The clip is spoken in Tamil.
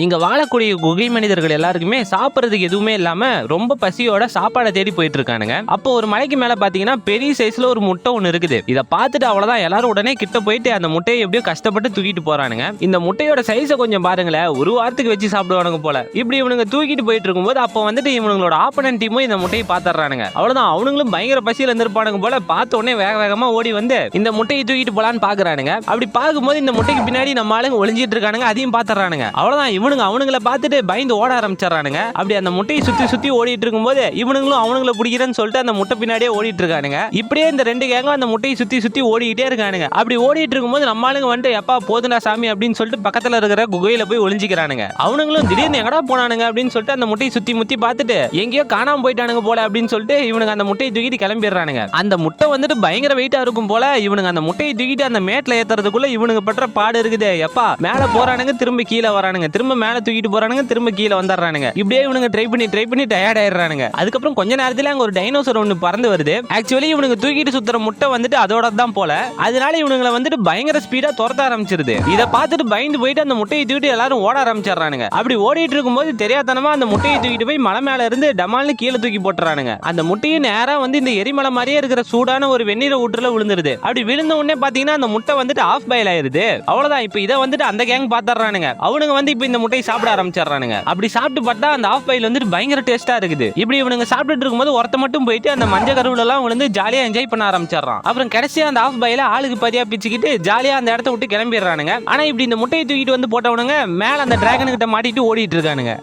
இங்க வாழக்கூடிய குகை மனிதர்கள் எல்லாருக்குமே சாப்பிடறதுக்கு எதுவுமே இல்லாம ரொம்ப பசியோட சாப்பாடை தேடி போயிட்டு இருக்கானுங்க. அப்போ ஒரு மலைக்கு மேல பாத்தீங்கன்னா பெரிய சைஸ்ல ஒரு முட்டை ஒண்ணு இருக்குது. இத பார்த்துட்டு அவ்வளவுதான் எல்லாரும் உடனே கிட்ட போயிட்டு அந்த முட்டையை எப்படியோ கஷ்டப்பட்டு தூக்கிட்டு போறானுங்க. இந்த முட்டையோட சைஸை கொஞ்சம் பாருங்களேன், ஒரு வாரத்துக்கு வச்சு சாப்பிடுவானுங்க போல. இப்படி இவனுங்க தூக்கிட்டு போயிட்டு இருக்கும்போது அப்போ வந்துட்டு இவங்களோட ஆப்பனன்ட் டீமும் இந்த முட்டையை பாத்துறானுங்க. அவ்வளவுதான், அவனுங்களும் பயங்கர பசியில இருந்திருப்பானுங்க போல. பார்த்த உடனே வேக வேகமா ஓடி வந்து இந்த முட்டையை தூக்கிட்டு போலான்னு பாக்குறானுங்க. அப்படி பார்க்கும்போது இந்த முட்டைக்கு பின்னாடி நம்ம ஆளுங்க ஒளிஞ்சிட்டு இருக்கானுங்க, அதையும் பாத்துறானுங்க. அவ்வளவுதான், இவனுங்க அவனுங்களை பார்த்துட்டு பயந்து ஓட ஆரம்பிச்சிடறானுங்க. அப்படி அந்த முட்டையை சுத்தி சுத்தி ஓடிட்டு இருக்கும்போது இவனுங்களும் அவனுங்களை பிடிக்கிறேன்னு சொல்லிட்டு அந்த முட்டை பின்னாடியே ஓடிட்டு இருக்கானுங்க. இப்படியே இந்த ரெண்டு கேங்கும் அந்த முட்டையை சுத்தி சுத்தி ஓடிக்கிட்டே இருக்கானுங்க. அப்படி ஓடிட்டு இருக்கும்போது நம்ம ஆளுங்க வந்துட்டு எப்பா போதுண்டா சாமி அப்படின்னு சொல்லிட்டு பக்கத்துல இருக்கிற குகையில போய் ஒளிஞ்சிக்கிறானுங்க. அவனுங்களும் திடீர்னு எங்கடா போனானுங்க அப்படின்னு சொல்லிட்டு அந்த முட்டையை சுத்தி முத்தி பார்த்துட்டு எங்கேயோ காணாம போயிட்டானுங்க போல அப்படின்னு சொல்லிட்டு இவனுங்க அந்த முட்டையை தூக்கிட்டு கிளம்பிடுறானுங்க. அந்த முட்டை வந்துட்டு பயங்கர வெயிட்டா இருக்கும் போல. இவனுங்க அந்த முட்டையை தூக்கிட்டு அந்த மேட்ல ஏத்துறதுக்குள்ள இவனுங்க பண்ற பாடு இருக்குது. எப்பா மேல போறானுங்க, திரும்ப கீழே வரானுங்க, திரும்ப மேல தூக்கிட்டு போறானுங்க, திரும்ப கீழே வந்துடுறானுங்க. இப்படியே இவனுங்க ட்ரை பண்ணி டயர்ட் ஆயிடுறானுங்க. அதுக்கப்புறம் கொஞ்ச நேரத்துல அங்க ஒரு டைனோசர் ஒன்னு பறந்து வருது. ஆக்சுவலி இவனுக்கு தூக்கிட்டு சுத்துற முட்டை வந்துட்டு அதோட தான் போல. அதனால இவனுங்களை வந்துட்டு பயங்கர ஸ்பீடா துரத்த ஆரம்பிச்சிருது. இதை பார்த்துட்டு பயந்து போயிட்டு அந்த முட்டையை தூக்கிட்டு எல்லாரும் ஓட ஆரம்பிச்சிடறானுங்க. அப்படி ஓடிட்டு இருக்கும்போது தெரியாதனமா அந்த முட்டையை தூக்கிட்டு போய் மலை மேல இருந்து டமால்னு கீழே தூக்கி போட்டுறானுங்க. அந்த முட்டையை நேரா வந்து இந்த எரிமலை மாதிரியே இருக்கிற சூடான ஒரு வெந்நீர் ஊற்றுல விழுந்துருது. அப்படி விழுந்த உடனே பாத்தீங்கன்னா அந்த முட்டை வந்துட்டு ஆஃப் பாயில் ஆயிருது. அவ்வளவுதான், இப்ப இதை வந்துட்டு அந்த கேங் பாத்துறானுங்க. அவனுங்க வந்து இப்ப இந்த முட்டையை சாப்பிட ஆரம்பிச்சிடறானுங்க. அப்படி சாப்பிட்டு பார்த்தா அந்த ஆஃப் பாயில் வந்துட்டு பயங்கர டேஸ்டா இருக்குது. இப்படி இவனுங்க சாப்பிட்டு இருக்கும்போது ஒருத்த மட்டும் போயிட்டு அந்த மஞ்சள் கருவுல எல்லாம் விழுந்து ஜாலியா என்ஜாய் பண்ண ஆரம்பிச்சிடறான். அப்புறம் கடைசியா அந்த ஆஃப் பாயில ஆளுக்கு பாதியா பிச்சுக்கிட்டு ஜாலியா அந்த இடத்த விட்டு கிளம்பிடுறானுங்க. ஆனா இப்படி இந்த முட்டையை தூக்கிட்டு வந்து போட்டவனுங்க மேல அந்த டிராகன் கிட்ட மாட்டிட்டு ஓடிட்டு இருக்கானுங்க.